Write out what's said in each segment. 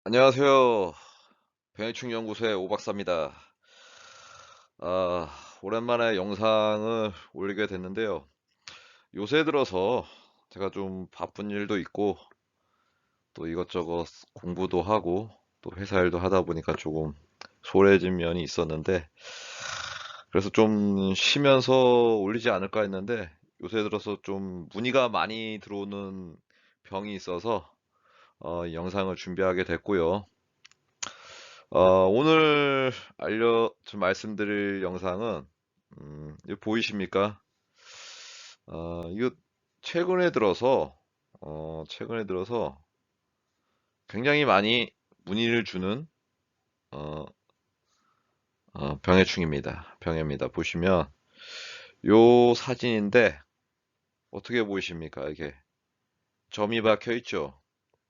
안녕하세요. 병해충 연구소의 오 박사입니다. 아, 오랜만에 영상을 올리게 됐는데요. 요새 들어서 제가 좀 바쁜 일도 있고 또 이것저것 공부도 하고 또 회사 일도 하다 보니까 조금 소홀해진 면이 있었는데 그래서 좀 쉬면서 올리지 않을까 했는데 요새 들어서 좀 문의가 많이 들어오는 병이 있어서 영상을 준비하게 됐고요. 오늘 좀 말씀드릴 영상은, 이거 보이십니까? 이거 최근에 들어서, 최근에 들어서 굉장히 많이 문의를 주는, 어, 병해충입니다. 병해입니다. 보시면, 요 사진인데, 어떻게 보이십니까? 이게 점이 박혀 있죠?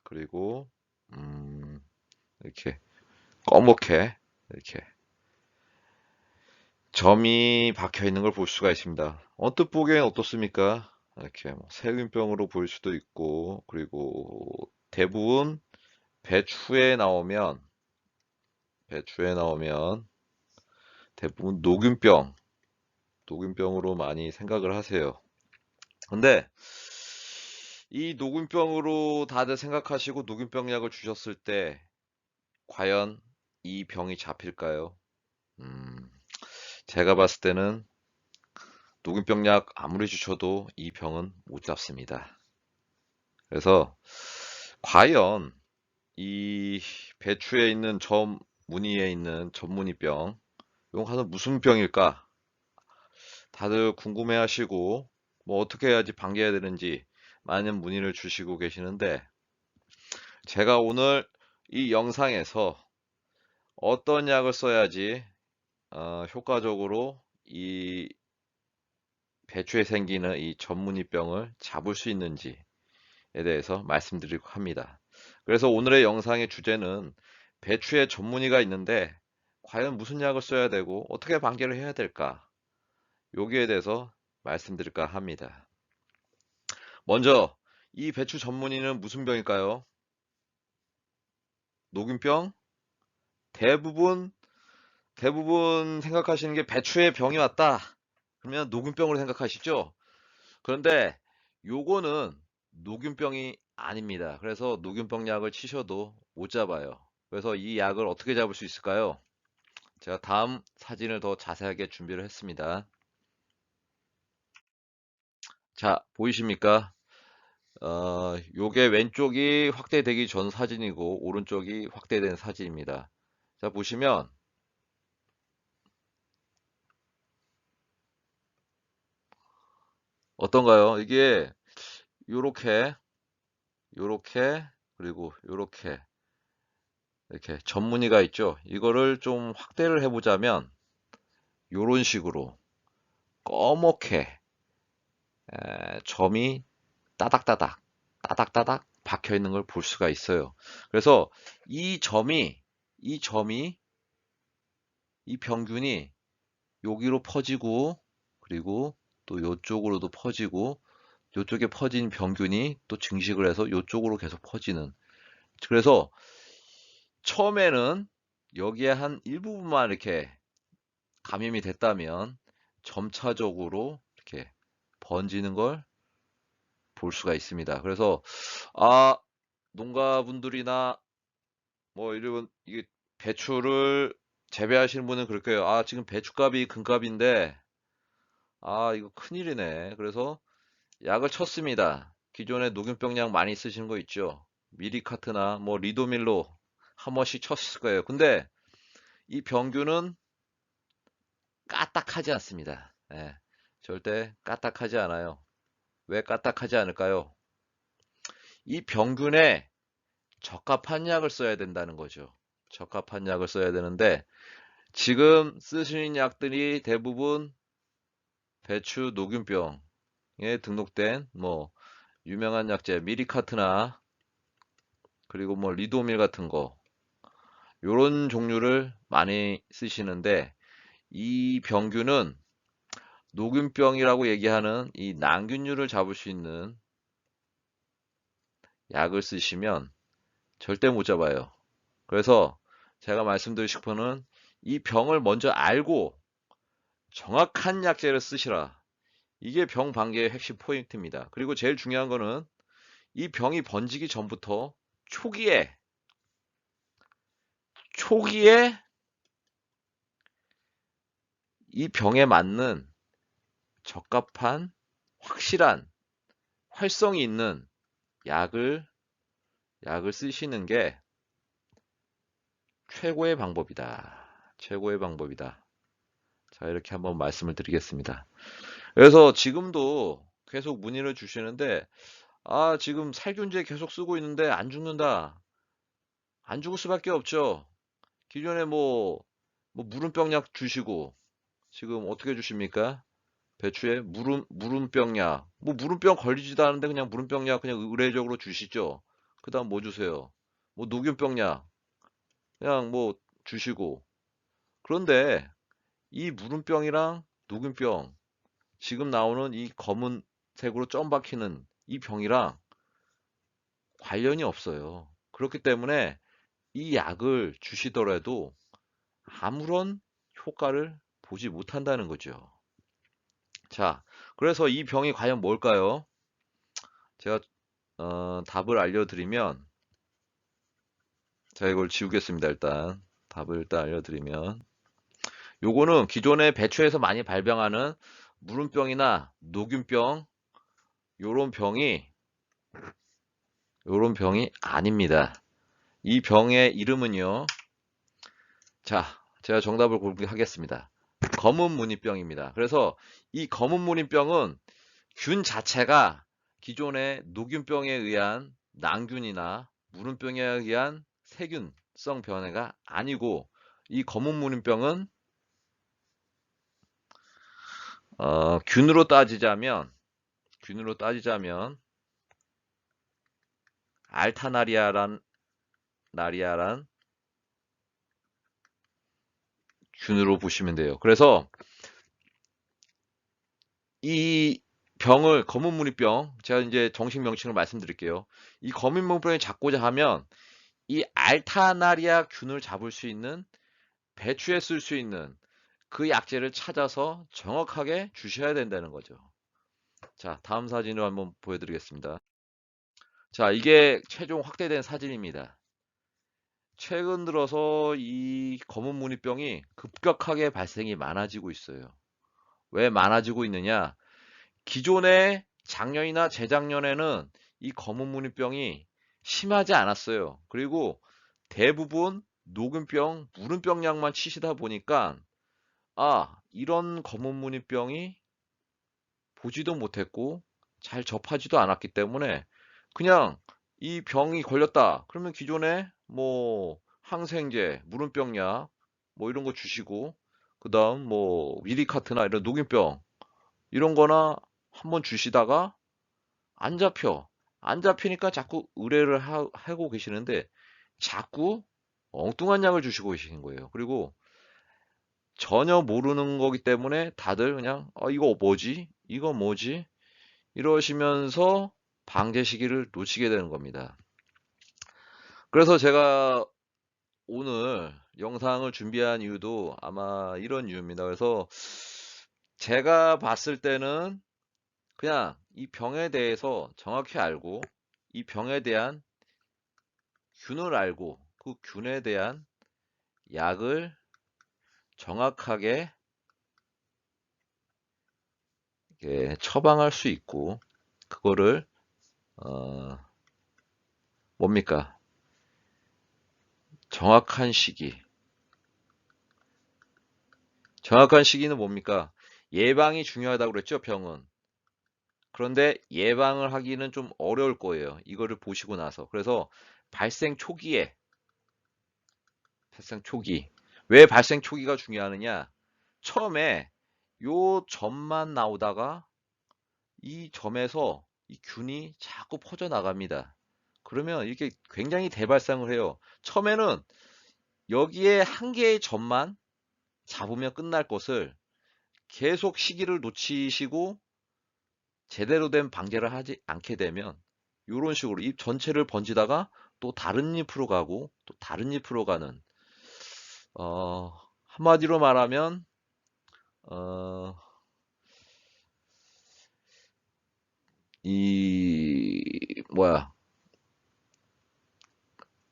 그리고, 음, 이렇게 검게, 이렇게 점이 박혀 있는 걸 볼 수가 있습니다. 언뜻 보기엔 어떻습니까? 이렇게 뭐 세균병으로 보일 수도 있고, 그리고 대부분 배추에 나오면, 배추에 나오면 대부분 녹균병으로 많이 생각을 하세요. 근데 이 녹균병으로 다들 생각하시고 녹균병 약을 주셨을 때 과연 이 병이 잡힐까요? 음, 제가 봤을 때는 녹균병 약 아무리 주셔도 이 병은 못 잡습니다. 그래서 과연 이 배추에 있는 무늬에 있는 점무늬병, 이건 과연 무슨 병일까? 다들 궁금해하시고 뭐 어떻게 해야지 방지해야 되는지 많은 문의를 주시고 계시는데 제가 오늘 이 영상에서 어떤 약을 써야지 효과적으로 이 배추에 생기는 이 점무늬병을 잡을 수 있는지에 대해서 말씀드리고 합니다. 그래서 오늘의 영상의 주제는 배추에 전문의가 있는데 과연 무슨 약을 써야 되고 어떻게 방제를 해야 될까? 여기에 대해서 말씀드릴까 합니다. 먼저 이 배추 전문의는 무슨 병일까요? 녹균병? 대부분 생각하시는 게 배추에 병이 왔다. 그러면 녹균병으로 생각하시죠? 그런데 요거는 녹균병이 아닙니다. 그래서 녹균병 약을 치셔도 못 잡아요. 그래서 이 약을 어떻게 잡을 수 있을까요? 제가 다음 사진을 더 자세하게 준비를 했습니다. 자, 보이십니까? 요게 왼쪽이 확대되기 전 사진이고 오른쪽이 확대된 사진입니다. 자, 보시면 어떤가요? 이게 요렇게 요렇게 그리고 요렇게 이렇게 전무늬가 있죠. 이거를 좀 확대를 해보자면 요런 식으로 검게 점이 따닥따닥 따닥따닥 박혀 있는 걸 볼 수가 있어요. 그래서 이 점이 이 점이 이 병균이 여기로 퍼지고 그리고 또 요쪽으로도 퍼지고 요쪽에 퍼진 병균이 또 증식을 해서 요쪽으로 계속 퍼지는. 그래서 처음에는 여기에 한 일부분만 이렇게 감염이 됐다면 점차적으로 이렇게 번지는 걸 볼 수가 있습니다. 그래서 아, 농가분들이나 뭐 이런 이게 배추를 재배하시는 분은 그럴 거예요. 아, 지금 배추값이 금값인데 아, 이거 큰일이네. 그래서 약을 쳤습니다. 기존에 녹균병약 많이 쓰시는 거 있죠. 미리카트나 뭐 리도밀로 한 번씩 쳤을 거예요. 근데 이 병균은 까딱하지 않습니다. 예, 절대 까딱하지 않아요. 왜 까딱하지 않을까요? 이 병균에 적합한 약을 써야 된다는 거죠. 적합한 약을 써야 되는데 지금 쓰시는 약들이 대부분 배추 녹균병에 등록된 뭐 유명한 약제 미리카트나 그리고 뭐 리도밀 같은 거 요런 종류를 많이 쓰시는데 이 병균은 녹균병이라고 얘기하는 이 난균류를 잡을 수 있는 약을 쓰시면 절대 못 잡아요. 그래서 제가 말씀드리고 싶은 이 병을 먼저 알고 정확한 약제를 쓰시라. 이게 병 방계의 핵심 포인트입니다. 그리고 제일 중요한 거는 이 병이 번지기 전부터 초기에 이 병에 맞는 적합한 확실한 활성이 있는 약을 쓰시는 게 최고의 방법이다. 최고의 방법이다. 자, 이렇게 한번 말씀을 드리겠습니다. 그래서 지금도 계속 문의를 주시는데, 아, 지금 살균제 계속 쓰고 있는데 안 죽는다. 안 죽을 수밖에 없죠. 기존에 뭐 무름병약 주시고, 지금 어떻게 주십니까? 배추에 무름병약. 뭐 무름병 걸리지도 않은데 그냥 무름병약 그냥 의례적으로 주시죠. 그 다음 뭐 주세요? 뭐 녹균병약. 그냥 뭐 주시고. 그런데 이 무름병이랑 녹균병, 지금 나오는 이 검은색으로 점 박히는 이 병이랑 관련이 없어요. 그렇기 때문에 이 약을 주시더라도 아무런 효과를 보지 못한다는 거죠. 자, 그래서 이 병이 과연 뭘까요? 제가 답을 알려드리면, 제가 이걸 지우겠습니다. 일단 답을 일단 알려드리면, 요거는 기존에 배추에서 많이 발병하는 무름병이나 녹균병, 요런 병이 아닙니다. 이 병의 이름은요, 자, 제가 정답을 공개하겠습니다. 검은 무늬병입니다. 그래서 이 검은 무늬병은 균 자체가 기존의 녹균병에 의한 난균이나 무름병에 의한 세균성 변이가 아니고, 이 검은 무늬병은 균으로 따지자면 알타나리아란 균으로 보시면 돼요. 그래서 이 병을 검은 무늬병, 제가 이제 정식 명칭을 말씀드릴게요. 이 검은 무늬병을 잡고자 하면 이 알타나리아 균을 잡을 수 있는, 배추에 쓸 수 있는 그 약재를 찾아서 정확하게 주셔야 된다는 거죠. 자, 다음 사진을 한번 보여드리겠습니다. 자, 이게 최종 확대된 사진입니다. 최근 들어서 이 검은 무늬병이 급격하게 발생이 많아지고 있어요. 왜 많아지고 있느냐? 기존에 작년이나 재작년에는 이 검은 무늬병이 심하지 않았어요. 그리고 대부분 녹균병, 무름병 약만 치시다 보니까, 아, 이런 검은 무늬병이 보지도 못했고 잘 접하지도 않았기 때문에 그냥 이 병이 걸렸다. 그러면 기존에 뭐 항생제, 무름병약 뭐 이런 거 주시고, 그다음 뭐 위리카트나 이런 녹균병 이런 거나 한번 주시다가 안 잡혀. 안 잡히니까 자꾸 의뢰를 하고 계시는데 자꾸 엉뚱한 약을 주시고 계시는 거예요. 그리고 전혀 모르는 거기 때문에 다들 그냥 이거 뭐지? 이거 뭐지? 이러시면서 방제 시기를 놓치게 되는 겁니다. 그래서 제가 오늘 영상을 준비한 이유도 아마 이런 이유입니다. 그래서 제가 봤을 때는 그냥 이 병에 대해서 정확히 알고, 이 병에 대한 균을 알고, 그 균에 대한 약을 정확하게 처방할 수 있고, 그거를 어, 뭡니까? 정확한 시기. 정확한 시기는 뭡니까? 예방이 중요하다고 그랬죠, 병은. 그런데 예방을 하기는 좀 어려울 거예요. 이거를 보시고 나서. 그래서 발생 초기에, 발생 초기. 왜 발생 초기가 중요하느냐? 처음에 요 점만 나오다가 이 점에서 이 균이 자꾸 퍼져나갑니다. 그러면 이렇게 굉장히 대발상을 해요. 처음에는 여기에 한 개의 점만 잡으면 끝날 것을 계속 시기를 놓치시고 제대로 된 방제를 하지 않게 되면 이런 식으로 입 전체를 번지다가 또 다른 잎으로 가고 또 다른 잎으로 가는 한마디로 말하면 어, 이 뭐야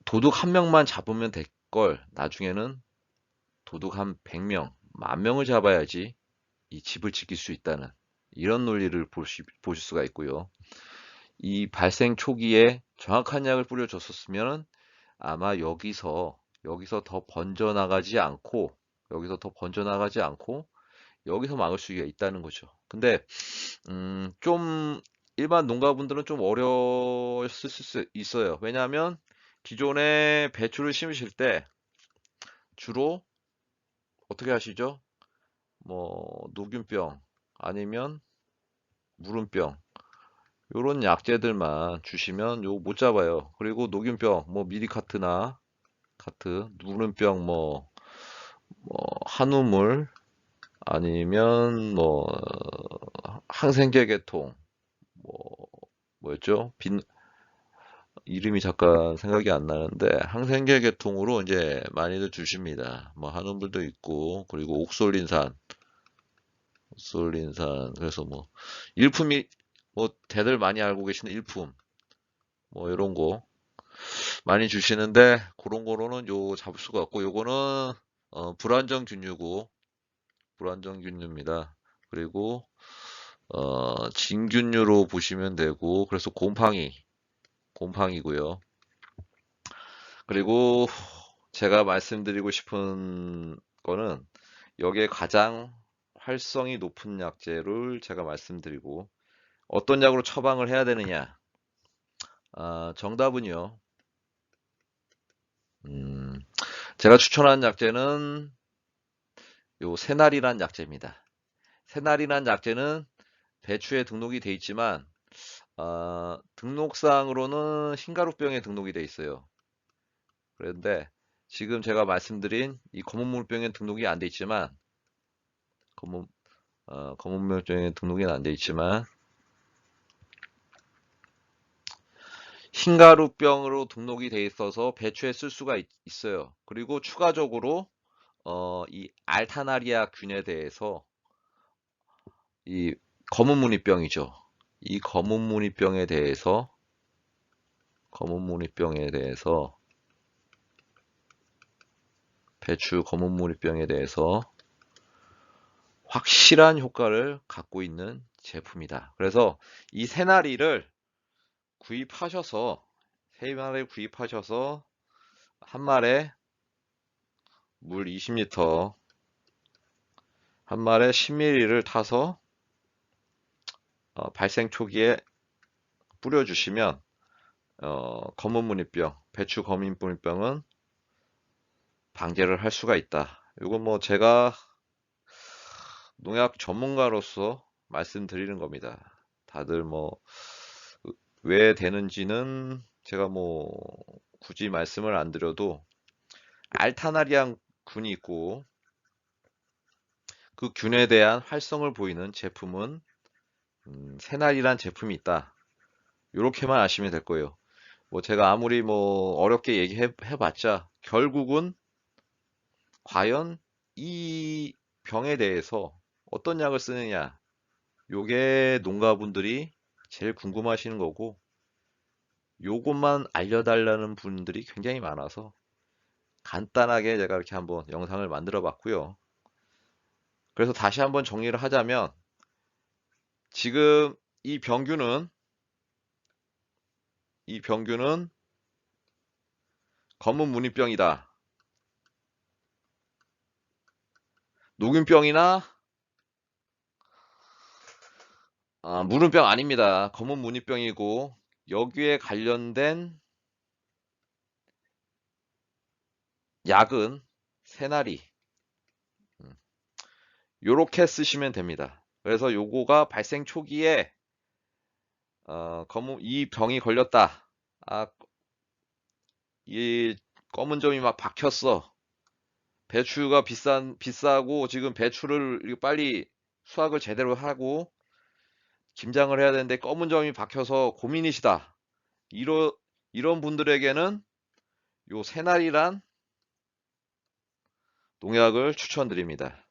도둑 한 명만 잡으면 될 걸 나중에는 도둑 한 100명, 10,000명을 잡아야지 이 집을 지킬 수 있다는 이런 논리를 보실 수가 있고요. 이 발생 초기에 정확한 약을 뿌려줬었으면 아마 여기서 더 번져나가지 않고 여기서 막을 수가 있다는 거죠. 근데 좀 일반 농가분들은 좀 어려웠을 수 있어요. 왜냐하면 기존에 배추를 심으실 때 주로 어떻게 하시죠? 뭐 녹균병 아니면 무름병 요런 약재들만 주시면 요거 못 잡아요. 그리고 녹균병 뭐 미리카트나 카트, 무름병 뭐 한우물 아니면 뭐 항생제 계통 뭐 뭐였죠? 이름이 잠깐 생각이 안 나는데 항생제 계통으로 이제 많이들 주십니다. 뭐 한우물도 있고 그리고 옥솔린산 그래서 뭐 일품이 뭐 대들 많이 알고 계시는 일품 뭐 이런 거 많이 주시는데 그런 거로는 요 잡을 수가 없고 요거는 불안정균류입니다. 그리고 진균류로 보시면 되고 그래서 곰팡이고요. 그리고 제가 말씀드리고 싶은 거는 여기에 가장 활성이 높은 약재를 제가 말씀드리고 어떤 약으로 처방을 해야 되느냐? 정답은요. 음, 제가 추천하는 약재는 요 새날이란 약재입니다. 새날이란 약재는 배추에 등록이 돼 있지만 등록상으로는 흰가루병에 등록이 돼 있어요. 그런데 지금 제가 말씀드린 이 검은물병에 등록이 안 돼 있지만 검은 검은물병에 등록이 안 돼 있지만 흰가루병으로 등록이 돼 있어서 배추에 쓸 수가 있어요. 그리고 추가적으로 이 알타나리아 균에 대해서 이 검은무늬병이죠. 이 검은무늬병에 대해서 배추 검은무늬병에 대해서 확실한 효과를 갖고 있는 제품이다. 그래서 이 구입하셔서 새날을 구입하셔서 한 말에 물 20리터 한 말에 10ml를 타서 발생 초기에 뿌려주시면 검은무늬병, 배추 검은무늬병은 방제를 할 수가 있다. 이건 뭐 제가 농약 전문가로서 말씀드리는 겁니다. 다들 뭐 왜 되는지는 제가 뭐 굳이 말씀을 안 드려도 알타나리안 균이 있고 그 균에 대한 활성을 보이는 제품은 새날이란 제품이 있다. 이렇게만 아시면 될 거예요. 뭐 제가 아무리 뭐 어렵게 얘기해봤자 결국은 과연 이 병에 대해서 어떤 약을 쓰느냐 요게 농가분들이 제일 궁금하시는 거고 요것만 알려달라는 분들이 굉장히 많아서 간단하게 제가 이렇게 한번 영상을 만들어 봤고요. 그래서 다시 한번 정리를 하자면 지금 이 병균은 검은 무늬병이다. 녹균병이나 무름병 아닙니다. 검은 무늬병이고 여기에 관련된 약은 새나리 요렇게 쓰시면 됩니다. 그래서 요거가 발생 초기에 이 병이 걸렸다. 이 검은 점이 막 박혔어. 배추가 비싸고 지금 배추를 빨리 수확을 제대로 하고 김장을 해야 되는데 검은 점이 박혀서 고민이시다. 이런 분들에게는 요 새날이란 농약을 추천드립니다.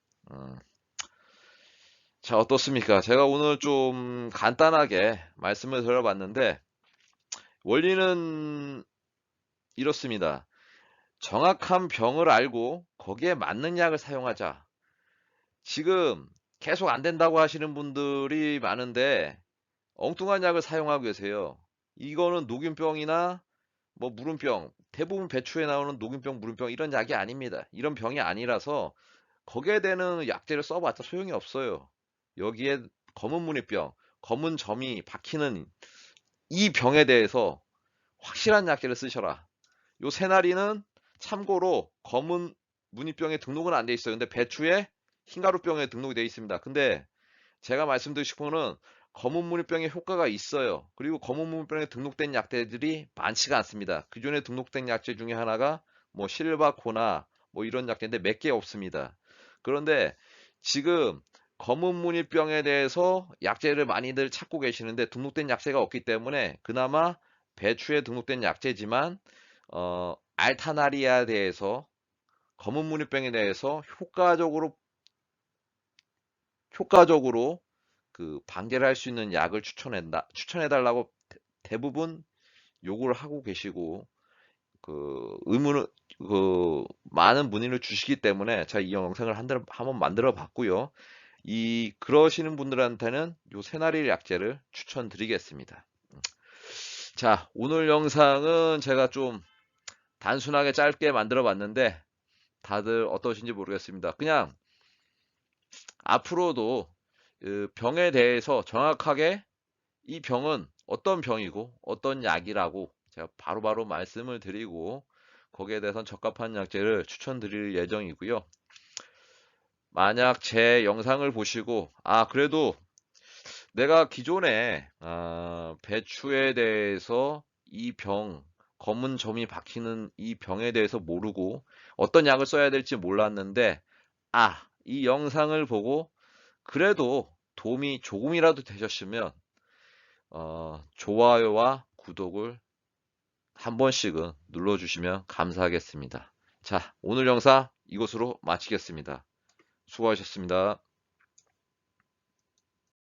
자, 어떻습니까? 제가 오늘 좀 간단하게 말씀을 드려봤는데, 원리는 이렇습니다. 정확한 병을 알고 거기에 맞는 약을 사용하자. 지금 계속 안 된다고 하시는 분들이 많은데, 엉뚱한 약을 사용하고 계세요. 이거는 녹균병이나 뭐 물음병, 대부분 배추에 나오는 녹균병, 물음병 이런 약이 아닙니다. 이런 병이 아니라서 거기에 대는 약제를 써봤자 소용이 없어요. 여기에 검은 무늬병, 검은 점이 박히는 이 병에 대해서 확실한 약제를 쓰셔라. 요 새나리는 참고로 검은 무늬병에 등록은 안 돼 있어요. 근데 배추에 흰가루병에 등록이 돼 있습니다. 근데 제가 말씀드리고 싶은 거는 검은 무늬병에 효과가 있어요. 그리고 검은 무늬병에 등록된 약제들이 많지가 않습니다. 기존에 등록된 약제 중에 하나가 뭐 실바코나 뭐 이런 약제인데 몇 개 없습니다. 그런데 지금 검은 무늬병에 대해서 약제를 많이들 찾고 계시는데 등록된 약제가 없기 때문에 그나마 배추에 등록된 약제지만 알타나리아에 대해서 검은 무늬병에 대해서 효과적으로 그 방제를 할 수 있는 약을 추천해달라고 대부분 요구를 하고 계시고 그 의문을 그 많은 문의를 주시기 때문에 제가 이 영상을 한번 만들어 봤고요. 이 그러시는 분들한테는 요 새나리 약제를 추천드리겠습니다. 자, 오늘 영상은 제가 좀 단순하게 짧게 만들어 봤는데 다들 어떠신지 모르겠습니다. 그냥 앞으로도 그 병에 대해서 정확하게 이 병은 어떤 병이고 어떤 약이라고 제가 바로바로 말씀을 드리고 거기에 대해서는 적합한 약제를 추천드릴 예정이고요. 만약 제 영상을 보시고 그래도 내가 기존에 배추에 대해서 이 병, 검은 점이 박히는 이 병에 대해서 모르고 어떤 약을 써야 될지 몰랐는데 이 영상을 보고 그래도 도움이 조금이라도 되셨으면 좋아요와 구독을 한 번씩은 눌러주시면 감사하겠습니다. 자, 오늘 영상 이것으로 마치겠습니다. 수고하셨습니다.